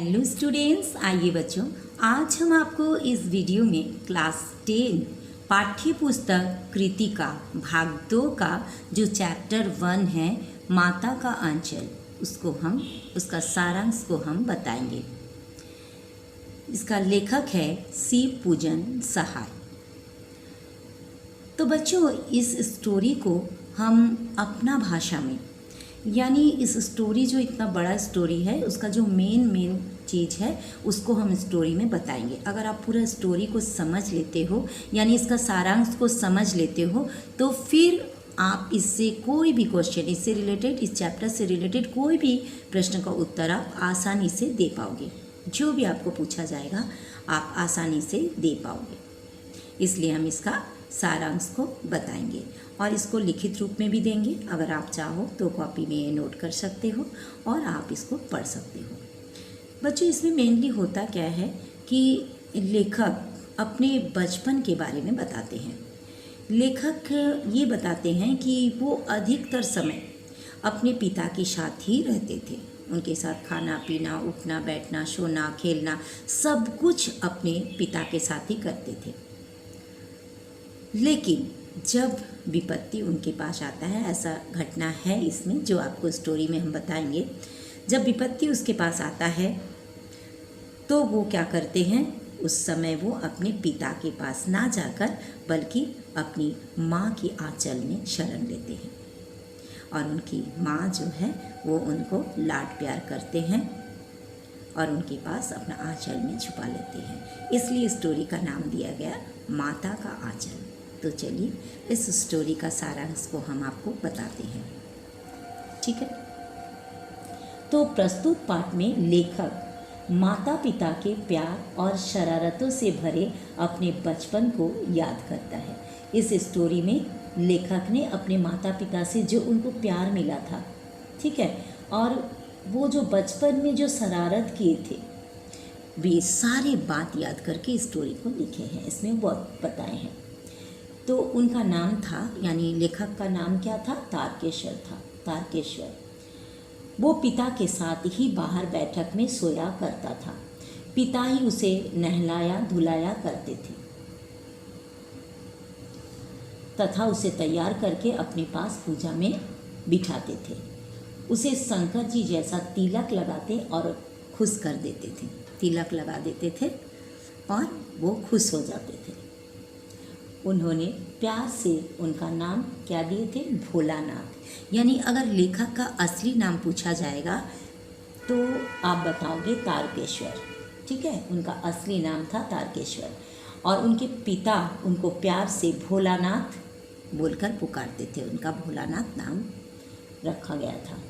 Hello students, आइए बच्चों, आज हम आपको इस वीडियो में क्लास 10 पाठ्य पुस्तक कृतिका भाग 2 का जो चैप्टर 1 है माता का आंचल, उसका सारांश को हम बताएंगे। इसका लेखक है सी पूजन सहाय। तो बच्चों, इस स्टोरी को हम अपना भाषा में, यानी इस स्टोरी जो इतना बड़ा स्टोरी है उसका जो मेन चीज़ है उसको हम स्टोरी में बताएंगे। अगर आप पूरा स्टोरी को समझ लेते हो, यानी इसका सारांश को समझ लेते हो, तो फिर आप इससे कोई भी क्वेश्चन, इससे रिलेटेड, इस चैप्टर से रिलेटेड कोई भी प्रश्न का उत्तर आप आसानी से दे पाओगे। जो भी आपको पूछा जाएगा आप आसानी से दे पाओगे। इसलिए हम इसका सारांश को बताएंगे और इसको लिखित रूप में भी देंगे। अगर आप चाहो तो कॉपी में नोट कर सकते हो और आप इसको पढ़ सकते हो। बच्चों, इसमें मेनली होता क्या है कि लेखक अपने बचपन के बारे में बताते हैं। लेखक ये बताते हैं कि वो अधिकतर समय अपने पिता के साथ ही रहते थे। उनके साथ खाना पीना, उठना बैठना, सोना, खेलना, सब कुछ अपने पिता के साथ ही करते थे। लेकिन जब विपत्ति उनके पास आता है, ऐसा घटना है इसमें जो आपको स्टोरी में हम बताएंगे। जब विपत्ति उसके पास आता है तो वो क्या करते हैं, उस समय वो अपने पिता के पास ना जाकर बल्कि अपनी माँ की आंचल में शरण लेते हैं और उनकी माँ जो है वो उनको लाड प्यार करते हैं और उनके पास अपना आंचल में छुपा लेते हैं। इसलिए स्टोरी का नाम दिया गया माता का आंचल। तो चलिए इस स्टोरी का सारांश को हम आपको बताते हैं, ठीक है। तो प्रस्तुत पाठ में लेखक माता पिता के प्यार और शरारतों से भरे अपने बचपन को याद करता है। इस स्टोरी में लेखक ने अपने माता पिता से जो उनको प्यार मिला था, ठीक है, और वो जो बचपन में जो शरारत किए थे, वे सारे बात याद करके स्टोरी को लिखे हैं। इसमें बहुत बताए हैं। तो उनका नाम था, यानी लेखक का नाम क्या था, तारकेश्वर था। तारकेश्वर वो पिता के साथ ही बाहर बैठक में सोया करता था। पिता ही उसे नहलाया धुलाया करते थे तथा उसे तैयार करके अपने पास पूजा में बिठाते थे। उसे शंकर जी जैसा तिलक लगाते और खुश कर देते थे। तिलक लगा देते थे और वो खुश हो जाते थे। उन्होंने प्यार से उनका नाम क्या दिए थे, भोलानाथ। यानी अगर लेखक का असली नाम पूछा जाएगा तो आप बताओगे तारकेश्वर, ठीक है। उनका असली नाम था तारकेश्वर और उनके पिता उनको प्यार से भोलानाथ बोलकर पुकारते थे। उनका भोलानाथ नाम रखा गया था।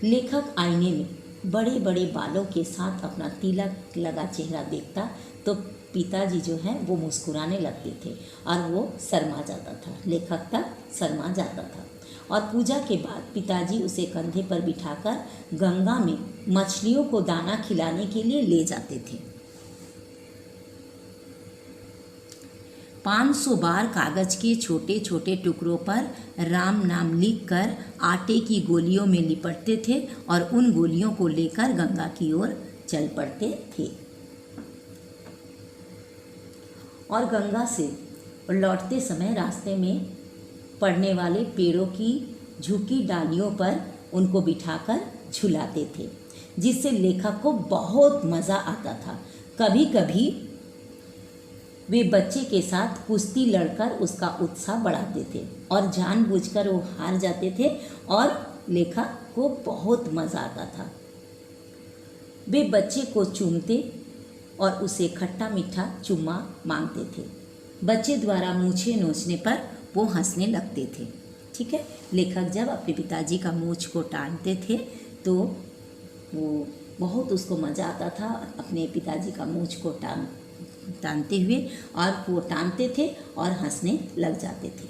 लेखक आईने में बड़े बड़े बालों के साथ अपना तिलक लगा चेहरा देखता तो पिताजी जो हैं वो मुस्कुराने लगते थे और वो शर्मा जाता था। लेखक तक शर्मा जाता था और पूजा के बाद पिताजी उसे कंधे पर बिठाकर गंगा में मछलियों को दाना खिलाने के लिए ले जाते थे। 500 बार कागज के छोटे छोटे टुकड़ों पर राम नाम लिखकर आटे की गोलियों में लिपटते थे और उन गोलियों को लेकर गंगा की ओर चल पड़ते थे और गंगा से लौटते समय रास्ते में पड़ने वाले पेड़ों की झुकी डालियों पर उनको बिठाकर झुलाते थे, जिससे लेखक को बहुत मज़ा आता था। कभी कभी वे बच्चे के साथ कुश्ती लड़कर उसका उत्साह बढ़ाते थे और जानबूझकर वो हार जाते थे और लेखक को बहुत मज़ा आता था। वे बच्चे को चूमते और उसे खट्टा मीठा चुम्मा मांगते थे। बच्चे द्वारा मूछें नोचने पर वो हंसने लगते थे, ठीक है। लेखक जब अपने पिताजी का मूछ को टानते थे तो वो बहुत उसको मज़ा आता था अपने पिताजी का मूछ को टानते हुए, और वो टानते थे और हंसने लग जाते थे।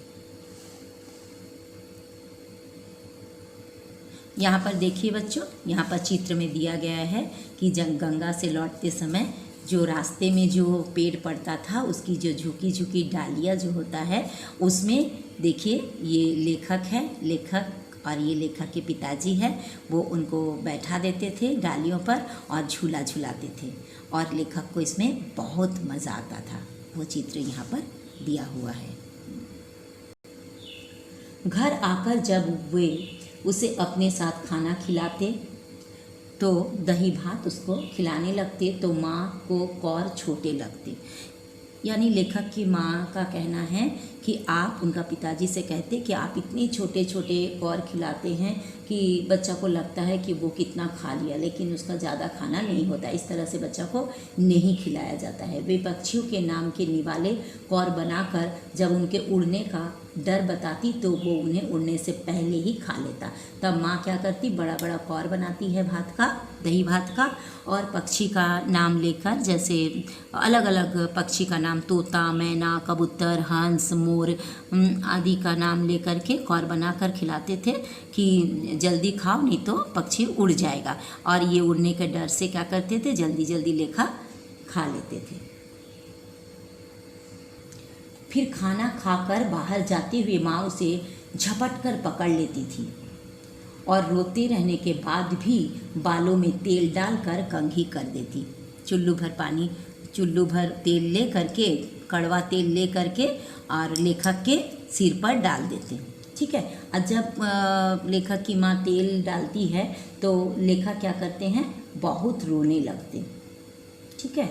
यहाँ पर देखिए बच्चों, यहाँ पर चित्र में दिया गया है कि जब गंगा से लौटते समय जो रास्ते में जो पेड़ पड़ता था उसकी जो झुकी झुकी डालियाँ जो होता है उसमें देखिए ये लेखक है। लेखक और ये लेखक के पिताजी है वो उनको बैठा देते थे डालियों पर और झूला झुलाते थे और लेखक को इसमें बहुत मज़ा आता था। वो चित्र यहाँ पर दिया हुआ है। घर आकर जब वे उसे अपने साथ खाना खिलाते तो दही भात उसको खिलाने लगते तो माँ को कौर छोटे लगते। यानी लेखक की माँ का कहना है कि आप, उनका पिताजी से कहते कि आप इतने छोटे छोटे कौर खिलाते हैं कि बच्चा को लगता है कि वो कितना खा लिया, लेकिन उसका ज़्यादा खाना नहीं होता। इस तरह से बच्चा को नहीं खिलाया जाता है। वे पक्षियों के नाम के निवाले कौर बनाकर जब उनके उड़ने का डर बताती तो वो उन्हें उड़ने से पहले ही खा लेता। तब माँ क्या करती, बड़ा बड़ा कौर बनाती है भात का, दही भात का, और पक्षी का नाम लेकर, जैसे अलग अलग पक्षी का नाम, तोता, मैना, कबूतर, हंस, मोर आदि का नाम लेकर के कौर बनाकर खिलाते थे कि जल्दी खाओ नहीं तो पक्षी उड़ जाएगा। और ये उड़ने के डर से क्या करते थे, जल्दी जल्दी लेखा खा लेते थे। फिर खाना खाकर बाहर जाते हुए माँ उसे झपट कर पकड़ लेती थी और रोते रहने के बाद भी बालों में तेल डालकर कंघी कर देती। चुल्लू भर तेल ले करके, कड़वा तेल ले करके और लेखक के सिर पर डाल देते। ठीक है। और जब लेखक की माँ तेल डालती है तो लेखक क्या करते हैं, बहुत रोने लगते। ठीक है।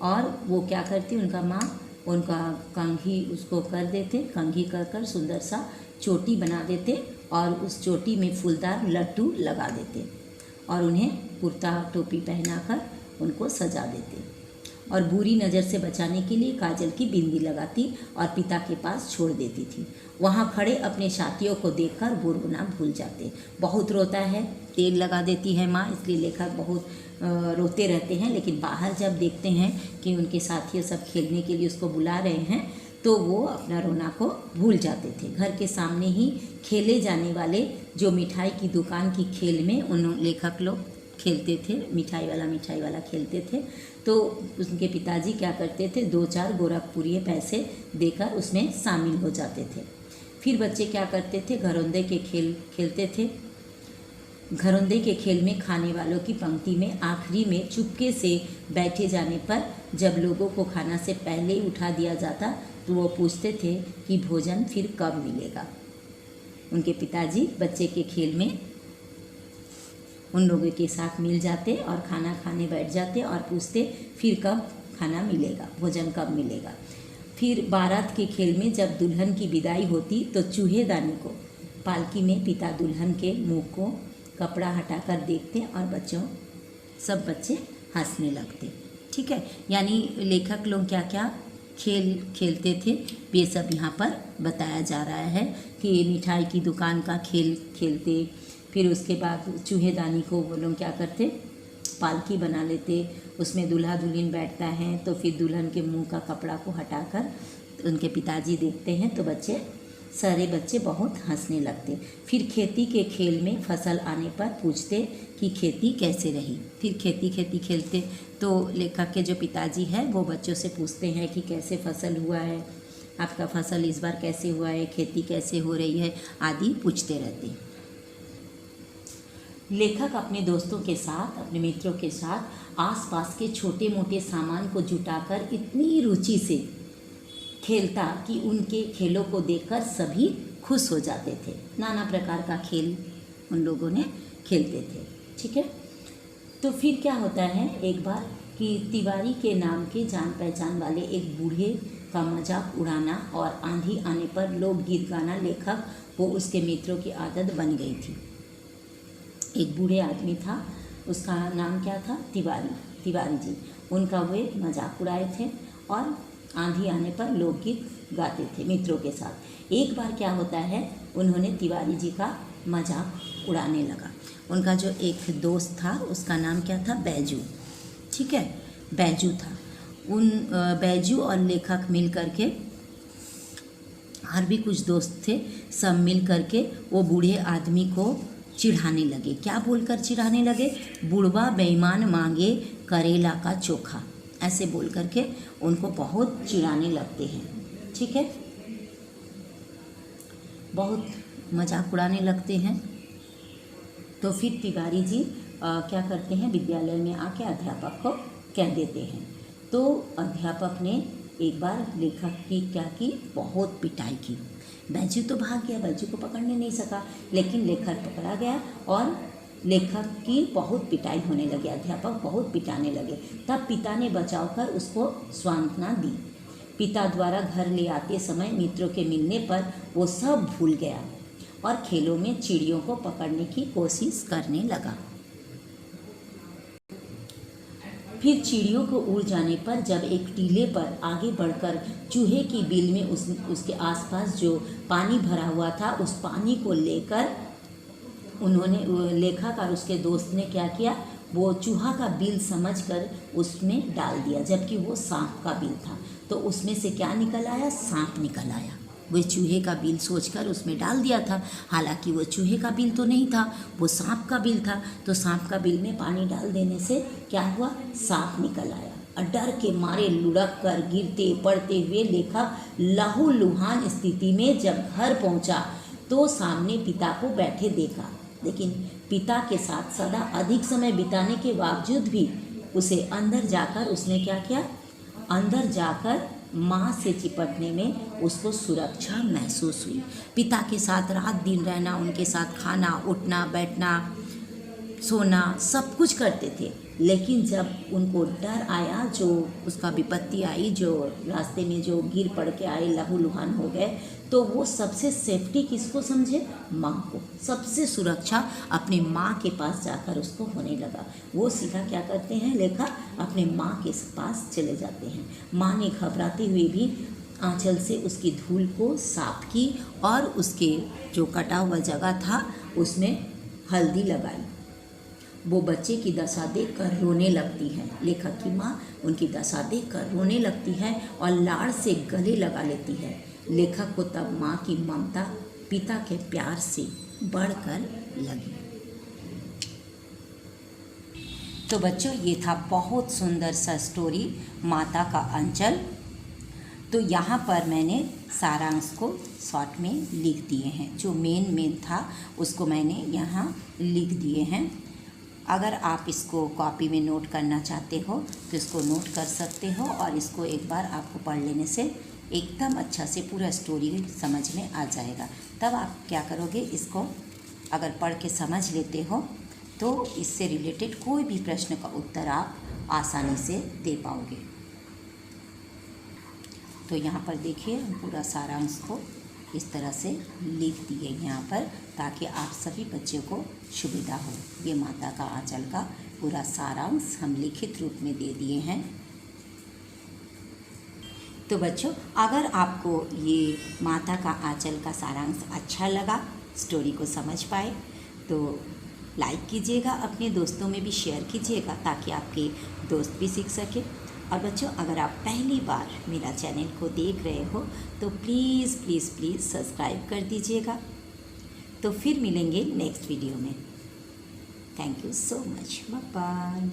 और वो क्या करती, उनका माँ उनका कंघी उसको कर देते, कंघी कर कर सुंदर सा चोटी बना देते और उस चोटी में फूलदार लड्डू लगा देते और उन्हें कुर्ता टोपी पहनाकर उनको सजा देते और बुरी नज़र से बचाने के लिए काजल की बिंदी लगाती और पिता के पास छोड़ देती थी। वहाँ खड़े अपने साथियों को देखकर बुरबुना भूल जाते। बहुत रोता है, तेल लगा देती है माँ, इसलिए लेखक बहुत रोते रहते हैं। लेकिन बाहर जब देखते हैं कि उनके साथी सब खेलने के लिए उसको बुला रहे हैं तो वो अपना रोना को भूल जाते थे। घर के सामने ही खेले जाने वाले जो मिठाई की दुकान की खेल में उन लेखक लोग खेलते थे, मिठाई वाला खेलते थे। तो उनके पिताजी क्या करते थे, 2-4 गोरखपुरी पैसे देकर उसमें शामिल हो जाते थे। फिर बच्चे क्या करते थे, घरौंदे के खेल खेलते थे। घरौंदे के खेल में खाने वालों की पंक्ति में आखिरी में चुपके से बैठे जाने पर जब लोगों को खाना से पहले ही उठा दिया जाता तो वो पूछते थे कि भोजन फिर कब मिलेगा। उनके पिताजी बच्चे के खेल में उन लोगों के साथ मिल जाते और खाना खाने बैठ जाते और पूछते फिर कब खाना मिलेगा, भोजन कब मिलेगा। फिर बारात के खेल में जब दुल्हन की विदाई होती तो चूहेदानी को पालकी में पिता दुल्हन के मुंह को कपड़ा हटाकर देखते और सब बच्चे हंसने लगते। ठीक है। यानी लेखक लोग क्या क्या खेल खेलते थे ये सब यहाँ पर बताया जा रहा है कि मिठाई की दुकान का खेल खेलते। फिर उसके बाद चूहेदानी को वो लोग क्या करते, पालकी बना लेते, उसमें दूल्हा दुल्हन बैठता है तो फिर दुल्हन के मुंह का कपड़ा को हटाकर उनके पिताजी देखते हैं तो सारे बच्चे बहुत हंसने लगते। फिर खेती के खेल में फसल आने पर पूछते कि खेती कैसे रही। फिर खेती खेलते तो लेखक के जो पिताजी है वो बच्चों से पूछते हैं कि कैसे फसल हुआ है, आपका फसल इस बार कैसे हुआ है, खेती कैसे हो रही है आदि पूछते रहते। लेखक अपने दोस्तों के साथ, अपने मित्रों के साथ आसपास के छोटे मोटे सामान को जुटाकर इतनी रुचि से खेलता कि उनके खेलों को देखकर सभी खुश हो जाते थे। नाना प्रकार का खेल उन लोगों ने खेलते थे। ठीक है। तो फिर क्या होता है एक बार कि तिवारी के नाम के जान पहचान वाले एक बूढ़े का मजाक उड़ाना और आंधी आने पर लोकगीत गाना लेखक वो उसके मित्रों की आदत बन गई थी। एक बूढ़े आदमी था, उसका नाम क्या था, तिवारी जी। उनका वे मजाक उड़ाए थे और आंधी आने पर लोकगीत गाते थे मित्रों के साथ। एक बार क्या होता है, उन्होंने तिवारी जी का मजाक उड़ाने लगा। उनका जो एक दोस्त था उसका नाम क्या था, बैजू। ठीक है, बैजू था। उन बैजू और लेखक मिल करके, और भी कुछ दोस्त थे, सब मिल करके वो बूढ़े आदमी को चिढ़ाने लगे। क्या बोलकर चिढ़ाने लगे, बुढ़वा बेईमान मांगे करेला का चोखा, ऐसे बोल करके उनको बहुत चिढ़ाने लगते हैं। ठीक है, बहुत मजाक उड़ाने लगते हैं। तो फिर तिवारी जी क्या करते हैं, विद्यालय में आके अध्यापक को कह देते हैं। तो अध्यापक ने एक बार लेखक की क्या की, बहुत पिटाई की। बैजू तो भाग गया, बैजू को पकड़ने नहीं सका, लेकिन लेखक पकड़ा गया और लेखक की बहुत पिटाई होने लगी, अध्यापक बहुत पिटाने लगे। तब पिता ने बचाव कर उसको सांत्वना दी। पिता द्वारा घर ले आते समय मित्रों के मिलने पर वो सब भूल गया और खेलों में चिड़ियों को पकड़ने की कोशिश करने लगा। फिर चिड़ियों को उड़ जाने पर जब एक टीले पर आगे बढ़कर चूहे की बिल में उसके आसपास जो पानी भरा हुआ था, उस पानी को लेकर उन्होंने, लेखक और उसके दोस्त ने क्या किया, वो चूहा का बिल समझकर उसमें डाल दिया, जबकि वो सांप का बिल था। तो उसमें से क्या निकल आया, सांप निकल आया। वो चूहे का बिल सोचकर उसमें डाल दिया था, हालांकि वो चूहे का बिल तो नहीं था, वो सांप का बिल था। तो सांप का बिल में पानी डाल देने से क्या हुआ, सांप निकल आया। और डर के मारे लुढ़क कर गिरते पड़ते हुए लेखक लहूलुहान स्थिति में जब घर पहुंचा तो सामने पिता को बैठे देखा, लेकिन पिता के साथ सदा अधिक समय बिताने के बावजूद भी उसे अंदर जाकर उसने क्या किया, अंदर जाकर माँ से चिपटने में उसको सुरक्षा महसूस हुई। पिता के साथ रात दिन रहना, उनके साथ खाना, उठना, बैठना, सोना, सब कुछ करते थे, लेकिन जब उनको डर आया, जो उसका विपत्ति आई, जो रास्ते में जो गिर पड़ के आए, लहूलुहान हो गए, तो वो सबसे सेफ्टी किसको समझे, माँ को। सबसे सुरक्षा अपने माँ के पास जाकर उसको होने लगा। वो सीधा क्या करते हैं, लेखक अपने माँ के पास चले जाते हैं। माँ ने घबराते हुए भी आंचल से उसकी धूल को साफ की और उसके जो कटा हुआ जगह था उसमें हल्दी लगाई। वो बच्चे की दशा देखकर रोने लगती है। लेखक की माँ उनकी दशा देखकर रोने लगती है और लाड़ से गले लगा लेती है। लेखक को तब माँ की ममता पिता के प्यार से बढ़कर लगी। तो बच्चों, ये था बहुत सुंदर सा स्टोरी, माता का अंचल। तो यहाँ पर मैंने सारांश को शॉर्ट में लिख दिए हैं, जो मेन था उसको मैंने यहाँ लिख दिए हैं। अगर आप इसको कॉपी में नोट करना चाहते हो तो इसको नोट कर सकते हो, और इसको एक बार आपको पढ़ लेने से एकदम अच्छा से पूरा स्टोरी समझ में आ जाएगा। तब आप क्या करोगे, इसको अगर पढ़ के समझ लेते हो तो इससे रिलेटेड कोई भी प्रश्न का उत्तर आप आसानी से दे पाओगे। तो यहाँ पर देखिए, पूरा सारांश को इस तरह से लिख दिए यहाँ पर, ताकि आप सभी बच्चों को सुविधा हो। ये माता का आंचल का पूरा सारांश हम लिखित रूप में दे दिए हैं। तो बच्चों, अगर आपको ये माता का आंचल का सारांश अच्छा लगा, स्टोरी को समझ पाए, तो लाइक कीजिएगा, अपने दोस्तों में भी शेयर कीजिएगा, ताकि आपके दोस्त भी सीख सके। और बच्चों, अगर आप पहली बार मेरा चैनल को देख रहे हो तो प्लीज़ प्लीज़ प्लीज़ सब्सक्राइब कर दीजिएगा। तो फिर मिलेंगे नेक्स्ट वीडियो में। Thank you so much, bye bye.